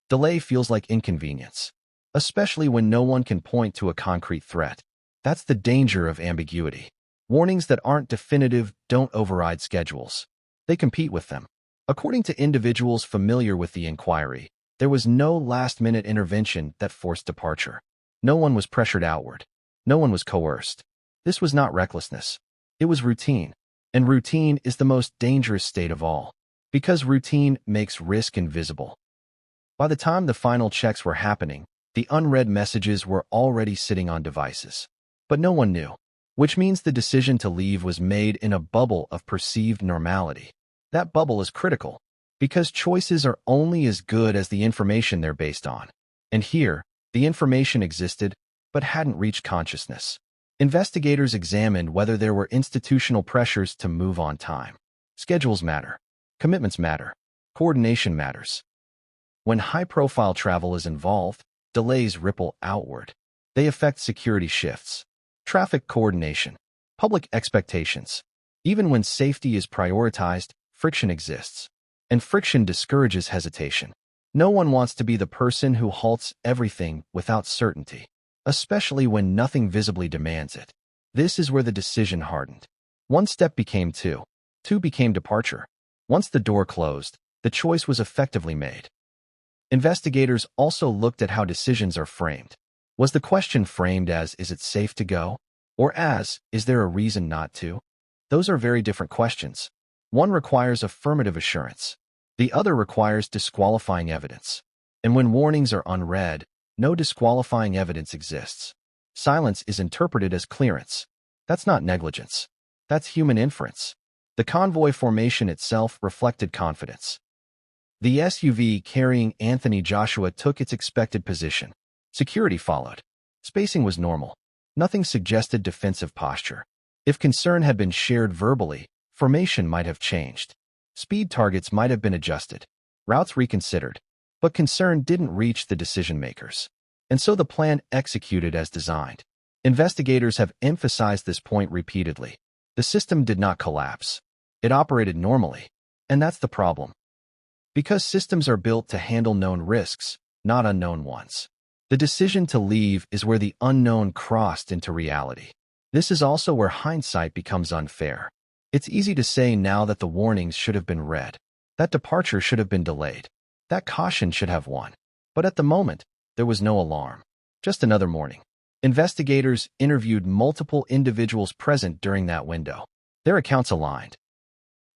Delay feels like inconvenience. Especially when no one can point to a concrete threat. That's the danger of ambiguity. Warnings that aren't definitive don't override schedules. They compete with them. According to individuals familiar with the inquiry, there was no last-minute intervention that forced departure. No one was pressured outward. No one was coerced. This was not recklessness. It was routine. And routine is the most dangerous state of all. Because routine makes risk invisible. By the time the final checks were happening, the unread messages were already sitting on devices. But no one knew. Which means the decision to leave was made in a bubble of perceived normality. That bubble is critical. Because choices are only as good as the information they're based on. And here, the information existed, but hadn't reached consciousness. Investigators examined whether there were institutional pressures to move on time. Schedules matter. Commitments matter. Coordination matters. When high-profile travel is involved, delays ripple outward. They affect security shifts, traffic coordination, public expectations. Even when safety is prioritized, friction exists. And friction discourages hesitation. No one wants to be the person who halts everything without certainty, especially when nothing visibly demands it. This is where the decision hardened. One step became two. Two became departure. Once the door closed, the choice was effectively made. Investigators also looked at how decisions are framed. Was the question framed as, is it safe to go? Or as, is there a reason not to? Those are very different questions. One requires affirmative assurance. The other requires disqualifying evidence. And when warnings are unread, no disqualifying evidence exists. Silence is interpreted as clearance. That's not negligence. That's human inference. The convoy formation itself reflected confidence. The SUV carrying Anthony Joshua took its expected position. Security followed. Spacing was normal. Nothing suggested defensive posture. If concern had been shared verbally, formation might have changed. Speed targets might have been adjusted. Routes reconsidered. But concern didn't reach the decision-makers. And so the plan executed as designed. Investigators have emphasized this point repeatedly. The system did not collapse. It operated normally. And that's the problem. Because systems are built to handle known risks, not unknown ones. The decision to leave is where the unknown crossed into reality. This is also where hindsight becomes unfair. It's easy to say now that the warnings should have been read. That departure should have been delayed. That caution should have won. But at the moment, there was no alarm. Just another morning. Investigators interviewed multiple individuals present during that window. Their accounts aligned.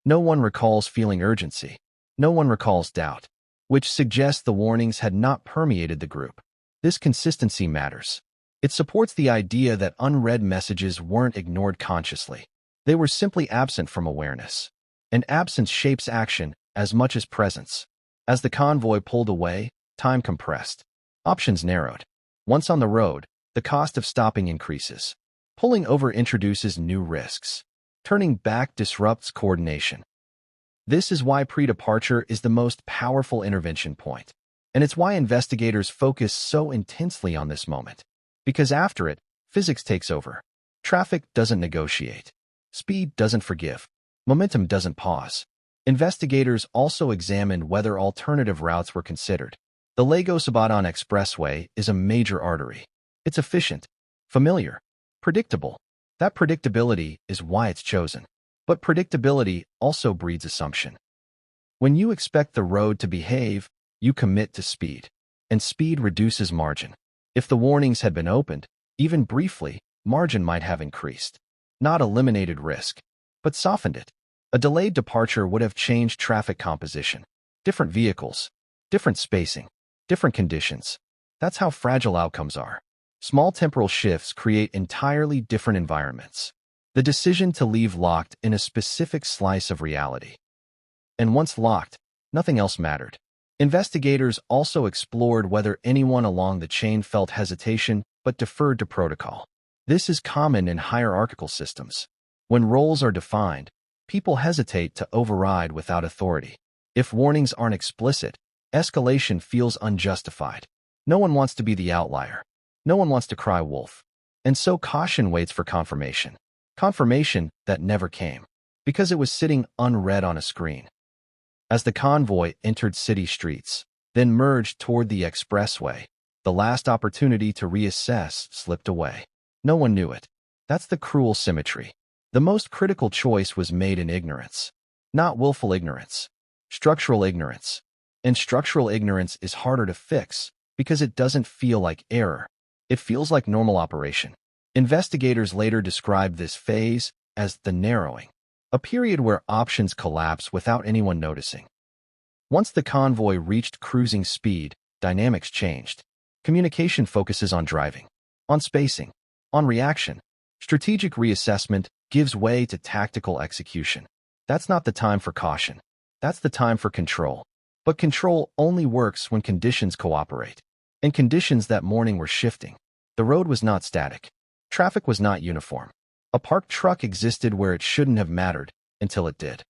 No one recalls feeling urgency. No one recalls doubt, which suggests the warnings had not permeated the group. This consistency matters. It supports the idea that unread messages weren't ignored consciously. They were simply absent from awareness. And absence shapes action as much as presence. As the convoy pulled away, time compressed. Options narrowed. Once on the road, the cost of stopping increases. Pulling over introduces new risks. Turning back disrupts coordination. This is why pre-departure is the most powerful intervention point. And it's why investigators focus so intensely on this moment. Because after it, physics takes over. Traffic doesn't negotiate. Speed doesn't forgive. Momentum doesn't pause. Investigators also examined whether alternative routes were considered. The Lagos-Ibadan Expressway is a major artery. It's efficient, familiar, predictable. That predictability is why it's chosen. But predictability also breeds assumption. When you expect the road to behave, you commit to speed. And speed reduces margin. If the warnings had been opened, even briefly, margin might have increased. Not eliminated risk, but softened it. A delayed departure would have changed traffic composition. Different vehicles, different spacing, different conditions. That's how fragile outcomes are. Small temporal shifts create entirely different environments. The decision to leave locked in a specific slice of reality. And once locked, nothing else mattered. Investigators also explored whether anyone along the chain felt hesitation but deferred to protocol. This is common in hierarchical systems. When roles are defined, people hesitate to override without authority. If warnings aren't explicit, escalation feels unjustified. No one wants to be the outlier. No one wants to cry wolf. And so caution waits for confirmation. Confirmation that never came, because it was sitting unread on a screen. As the convoy entered city streets, then merged toward the expressway, the last opportunity to reassess slipped away. No one knew it. That's the cruel symmetry. The most critical choice was made in ignorance. Not willful ignorance. Structural ignorance. And structural ignorance is harder to fix because it doesn't feel like error. It feels like normal operation. Investigators later described this phase as the narrowing, a period where options collapse without anyone noticing. Once the convoy reached cruising speed, dynamics changed. Communication focuses on driving, on spacing, on reaction. Strategic reassessment gives way to tactical execution. That's not the time for caution. That's the time for control. But control only works when conditions cooperate. And conditions that morning were shifting. The road was not static. Traffic was not uniform. A parked truck existed where it shouldn't have mattered until it did.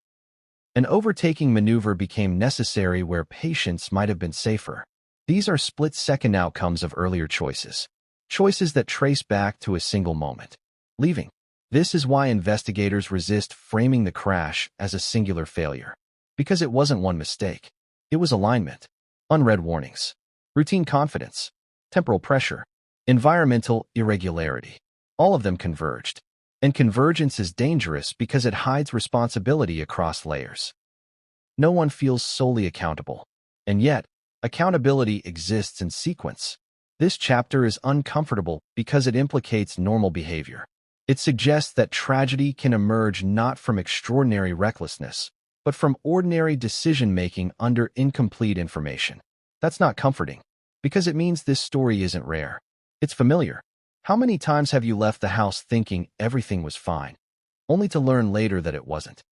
An overtaking maneuver became necessary where patience might have been safer. These are split-second outcomes of earlier choices. Choices that trace back to a single moment. Leaving. This is why investigators resist framing the crash as a singular failure. Because it wasn't one mistake. It was alignment. Unread warnings. Routine confidence. Temporal pressure. Environmental irregularity. All of them converged. And convergence is dangerous because it hides responsibility across layers. No one feels solely accountable. And yet, accountability exists in sequence. This chapter is uncomfortable because it implicates normal behavior. It suggests that tragedy can emerge not from extraordinary recklessness, but from ordinary decision-making under incomplete information. That's not comforting, because it means this story isn't rare. It's familiar. How many times have you left the house thinking everything was fine, only to learn later that it wasn't?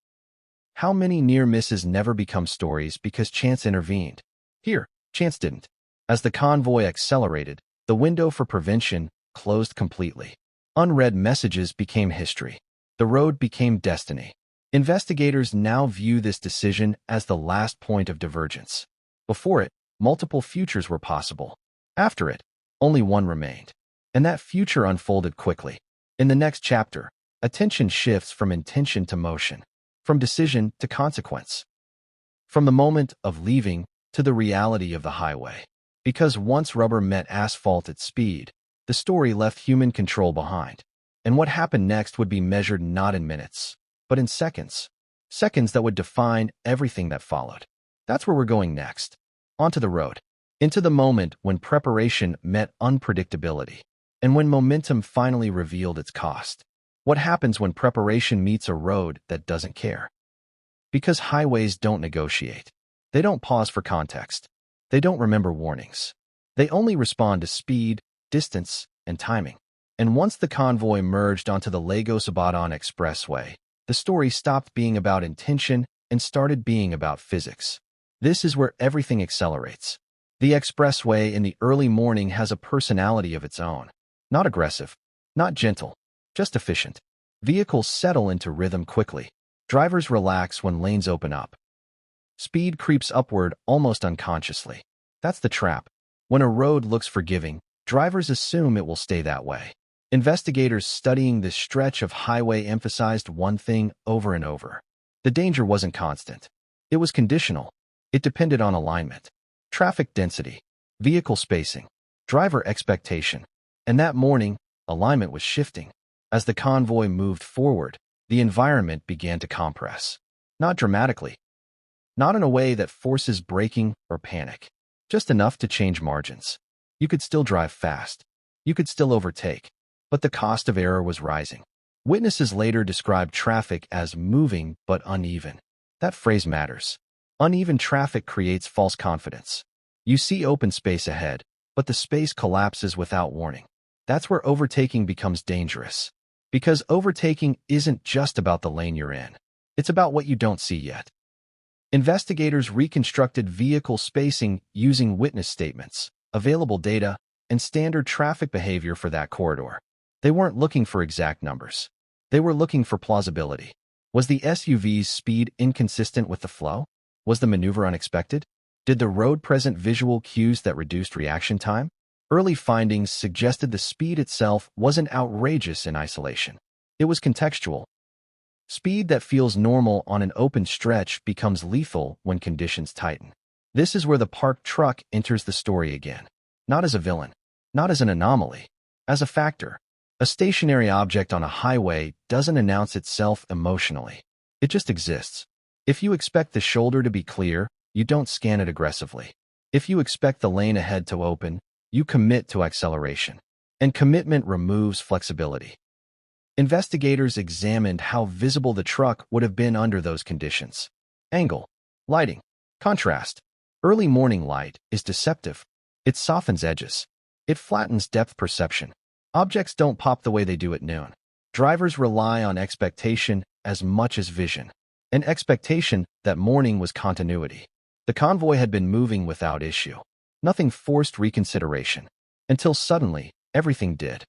How many near misses never become stories because chance intervened? Here, chance didn't. As the convoy accelerated, the window for prevention closed completely. Unread messages became history. The road became destiny. Investigators now view this decision as the last point of divergence. Before it, multiple futures were possible. After it, only one remained. And that future unfolded quickly. In the next chapter, attention shifts from intention to motion, from decision to consequence, from the moment of leaving to the reality of the highway. Because once rubber met asphalt at speed, the story left human control behind. And what happened next would be measured not in minutes, but in seconds. Seconds that would define everything that followed. That's where we're going next. Onto the road. Into the moment when preparation met unpredictability. And when momentum finally revealed its cost. What happens when preparation meets a road that doesn't care? Because highways don't negotiate. They don't pause for context. They don't remember warnings. They only respond to speed, distance, and timing. And once the convoy merged onto the Lagos-Ibadan Expressway, the story stopped being about intention and started being about physics. This is where everything accelerates. The expressway in the early morning has a personality of its own. Not aggressive, not gentle, just efficient. Vehicles settle into rhythm quickly. Drivers relax when lanes open up. Speed creeps upward almost unconsciously. That's the trap. When a road looks forgiving, drivers assume it will stay that way. Investigators studying this stretch of highway emphasized one thing over and over. The danger wasn't constant. It was conditional. It depended on alignment, traffic density, vehicle spacing, driver expectation. And that morning, alignment was shifting. As the convoy moved forward, the environment began to compress. Not dramatically. Not in a way that forces braking or panic. Just enough to change margins. You could still drive fast. You could still overtake. But the cost of error was rising. Witnesses later described traffic as moving but uneven. That phrase matters. Uneven traffic creates false confidence. You see open space ahead, but the space collapses without warning. That's where overtaking becomes dangerous. Because overtaking isn't just about the lane you're in. It's about what you don't see yet. Investigators reconstructed vehicle spacing using witness statements, available data, and standard traffic behavior for that corridor. They weren't looking for exact numbers. They were looking for plausibility. Was the SUV's speed inconsistent with the flow? Was the maneuver unexpected? Did the road present visual cues that reduced reaction time? Early findings suggested the speed itself wasn't outrageous in isolation. It was contextual. Speed that feels normal on an open stretch becomes lethal when conditions tighten. This is where the parked truck enters the story again. Not as a villain, not as an anomaly, as a factor. A stationary object on a highway doesn't announce itself emotionally. It just exists. If you expect the shoulder to be clear, you don't scan it aggressively. If you expect the lane ahead to open, you commit to acceleration. And commitment removes flexibility. Investigators examined how visible the truck would have been under those conditions. Angle, lighting, contrast. Early morning light is deceptive. It softens edges. It flattens depth perception. Objects don't pop the way they do at noon. Drivers rely on expectation as much as vision. an expectation that morning was continuity. The convoy had been moving without issue. Nothing forced reconsideration. Until suddenly, everything did.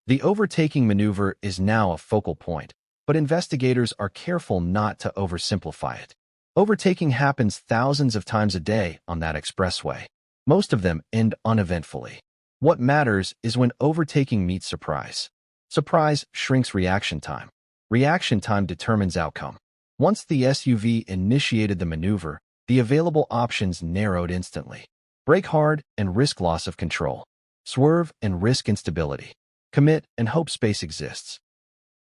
The overtaking maneuver is now a focal point, but investigators are careful not to oversimplify it. Overtaking happens thousands of times a day on that expressway. Most of them end uneventfully. What matters is when overtaking meets surprise. Surprise shrinks reaction time. Reaction time determines outcome. Once the SUV initiated the maneuver, the available options narrowed instantly. Brake hard and risk loss of control. Swerve and risk instability. Commit and hope space exists.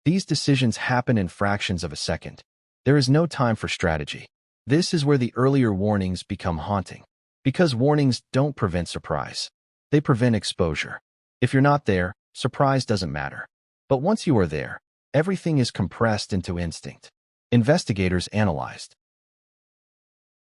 These decisions happen in fractions of a second. There is no time for strategy. This is where the earlier warnings become haunting. Because warnings don't prevent surprise. They prevent exposure. If you're not there, surprise doesn't matter. But once you are there, everything is compressed into instinct. Investigators analyzed